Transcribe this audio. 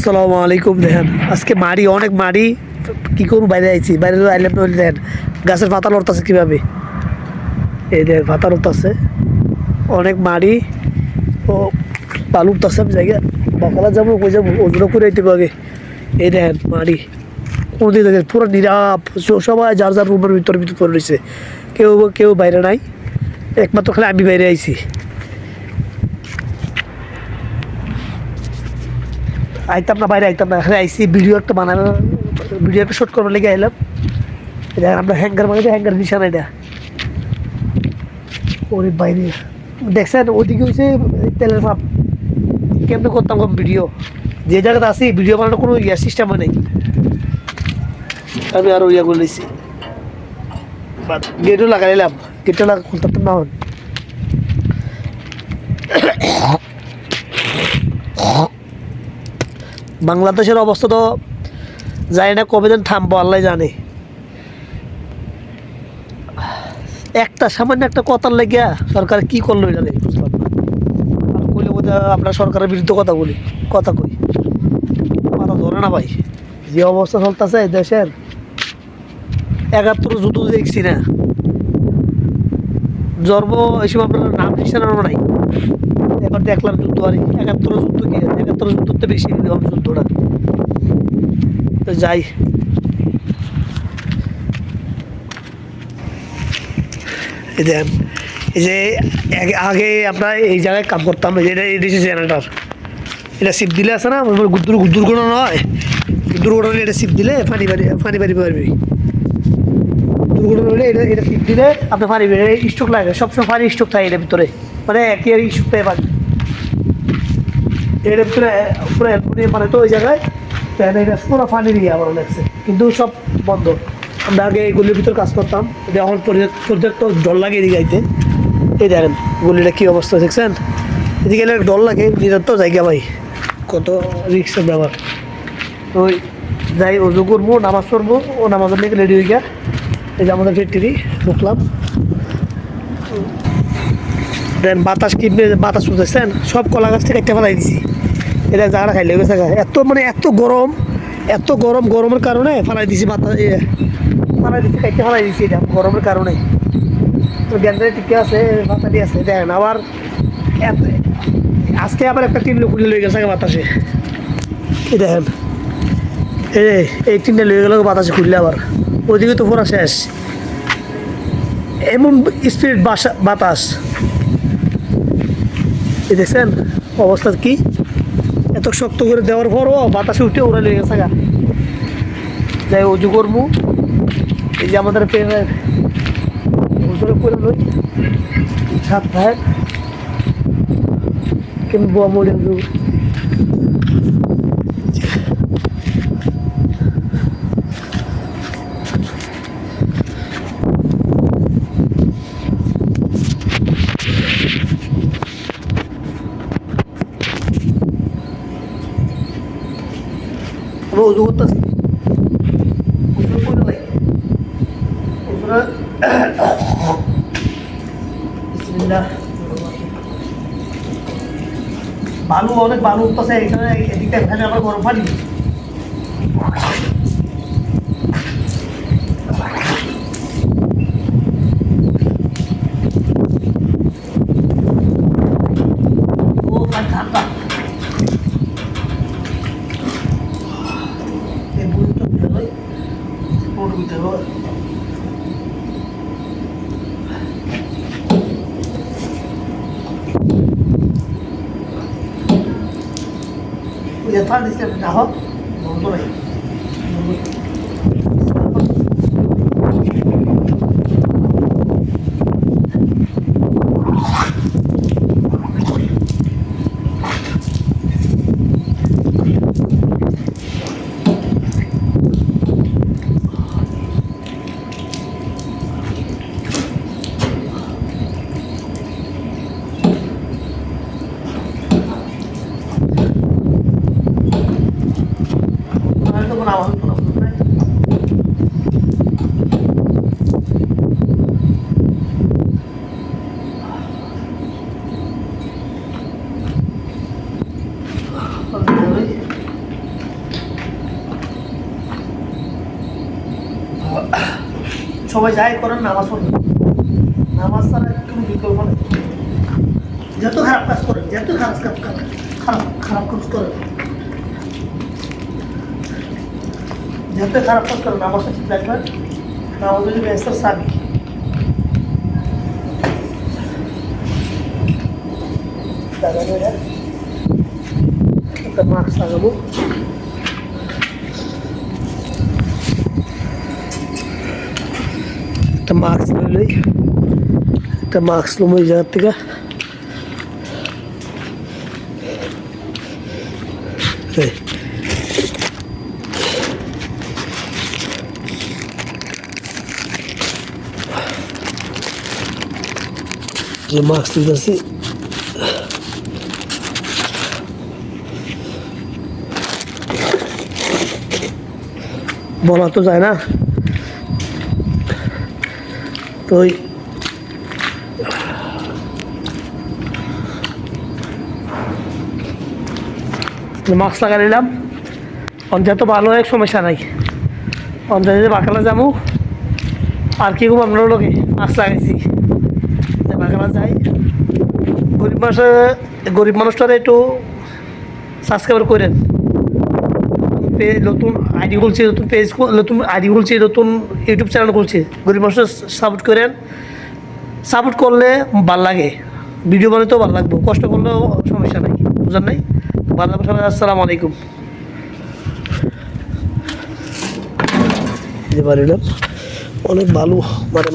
আসসালামু আলাইকুম। দেখেন আজকে মাড়ি অনেক মাড়ি, কি করবো, বাইরে আইছি, বাইরে আইলাম না। দেখেন গাছের পাতা লড়তেছে কিভাবে, এই দেখেন পাতা লড়তেছে অনেক মাড়ি ও বালু উঠতেছে। আমি জায়গা বাকালা যাবো, কই যাবো, ওগুলো করে দিতে আগে। এই দেখেন মাড়ি কোনদিন দেখেন পুরো নীরব, সবাই যার যার রুমের ভিতরে ভিতর করে রয়েছে, কেউ কেউ বাইরে নাই, একমাত্র খালি আমি বাইরে আইছি। আইতাম না, বাইরে আইতাম না, এখানে আইসি ভিডিও একটা বানানো, ভিডিও একটা শ্যুট করবার লেগে আইলাম। দেখেন আমরা হ্যাঙ্গার মানে হ্যাঙ্গার নিশান এটা, ওরে বাইরে দেখছেন ওদিকে হয়েছে তেলের পাম্প। কেমনে করতাম কম ভিডিও, যে জায়গাতে আসি ভিডিও বানানোর কোনো ইয়া সিস্টেম নেই। আমি আরো ইয়া করে নিয়েছি, গেটও লাগাইলাম, গেটটা খুলতে না হন। বাংলাদেশের অবস্থা তো জানি না কবে দিন থামবো, আল্লাহ জানে। একটা সামান্য একটা কথার লেগে সরকার কি করলো এটা নেই, বুঝলাম না। আর কইলে বোধহয় আমরা সরকারের বিরুদ্ধে কথা বলি, কথা কই, মাথা ধরে না ভাই। যে অবস্থা চলতেছে দেশের, ৭১ যুদ্ধ দেখছি না, জন্ম এই সময় আপনার নাম নিশানারও নাই। এবার দেখলাম যুদ্ধ, আর ৭১ যুদ্ধ কি, ৭১ যুদ্ধতে বেশি যুদ্ধটা। তো যাই, এই দেখেন এই যে আগে আমরা এই জায়গায় কাম করতাম, এটা জেনারেটার, এটা সিপ দিলে আছে না দুর্ঘটনা হয়, দুর্ঘটনা এটা সিপ দিলে পানি পারি পারবি। দুর্ঘটনা হলে এটা এটা সিপ দিলে আপনার পানি স্ট্রোক লাগে, সবসময় পানি স্ট্রোক থাকে এটার ভিতরে, মানে একের স্ট্রোক পেয়ে পানি এটার ভিতরে পুরো মানে তো ওই জায়গায় এটা পুরো পানি দিয়ে আমার লাগছে, কিন্তু সব বন্ধ। আমরা আগে এই গলির ভিতরে কাজ করতাম, এখন প্রজেক্ট তো ডর লাগে এদিকে আইতে। এই দেখেন গলিটা কী অবস্থা দেখছেন, এদিকে এলে ডর লাগে, নিজের তো জায়গা ভাই, কত রিক্সের ব্যাপার। ওই যাই অজু করবো, নামাজ পড়বো, ও নামাজের লেগে রেডি হয়ে গিয়া এই যে আমাদের ফ্যাক্টরি ঢুকলাম। দেন বাতাস কিনবে, বাতাস শুনতেছেন, সব কলা গাছ থেকে একটা ফেলাই দিছি। এটা জায়গাটা খাইলে গেছে, এত মানে এত গরম, এত গরম, গরমের কারণে ফেলাই দিছি, বাতাস ফেলাই দিছি, কাইতে ফেলাই দিছি, এটা গরমের কারণে। তো গ্যান্ডারে টিকে আছে, বাতাসি আছে, দেখেন আবার আজকে আবার একটা টিন খুলে লয়ে গেছে বাতাসে। এই দেখেন এই টিনটা লয়ে গেল বাতাসে খুললে, আবার ওইদিকে তো পুরা শেষ, এমন স্পিড বাতাস। এই দেখছেন অবস্থা কি, এত শক্ত করে দেওয়ার পরও বাতাসে উঠে ওরা লেগে গেছে। যাই অজু করবো, এই যে আমাদের প্রেমের ওজনে করে লই সাত ভাই কেন বোয়া মরে আমরা অজু করতেছি, বালু অনেক বালু উঠতেছে এখানে, এদিকে এখানে আবার গরম পানি। ও ঠান্ডা, এই বুড়িটা ভিতরে পুরো ভিতরে ya falan istedim daha doldurayım. Buna bakın. সবাই যাই করেন নামাজ পড়বেন, নামাজ ছাড়া কোনো বিকল্প নেই। যত খারাপ কাজ করেন, যত খারাপ কাজ করেন, খারাপ কাজ করেন, যত খারাপ কাজ করেন, নামাজটা ঠিক রাখবেন। নামাজ হচ্ছে বেহেশতের চাবি। একটা মাস্ক লাগাবো। একটা মাস্ক লইলই, একটা মাস্ক লম ওই জায়গার থেকে। যে মাস্ক দিতেছি, বলা তো যায় না, তো মাস্ক লাগাই নিলাম। অঞ্চল তো ভালো এক সমস্যা নাই, অঞ্চলে যে বাঁকালা যাবো আর কি খুব আপনার লোকে মাস্ক লাগাইছি, বাঁকালা যাই। গরিব মানুষটারা একটু সাবস্ক্রাইব করেন। নতুন আইডি খুলছি, নতুন পেজ, নতুন আইডি খুলছি, নতুন ইউটিউব চ্যানেল খুলছি। গরিব মানুষের সাপোর্ট করেন, সাপোর্ট করলে ভালো লাগে, ভিডিও বানাতেও ভালো লাগবে, কষ্ট করলেও সমস্যা নাই, বুঝলেন নাই? ভালো লাগবে সবাই। আসসালামু আলাইকুম। অনেক ভালো মানে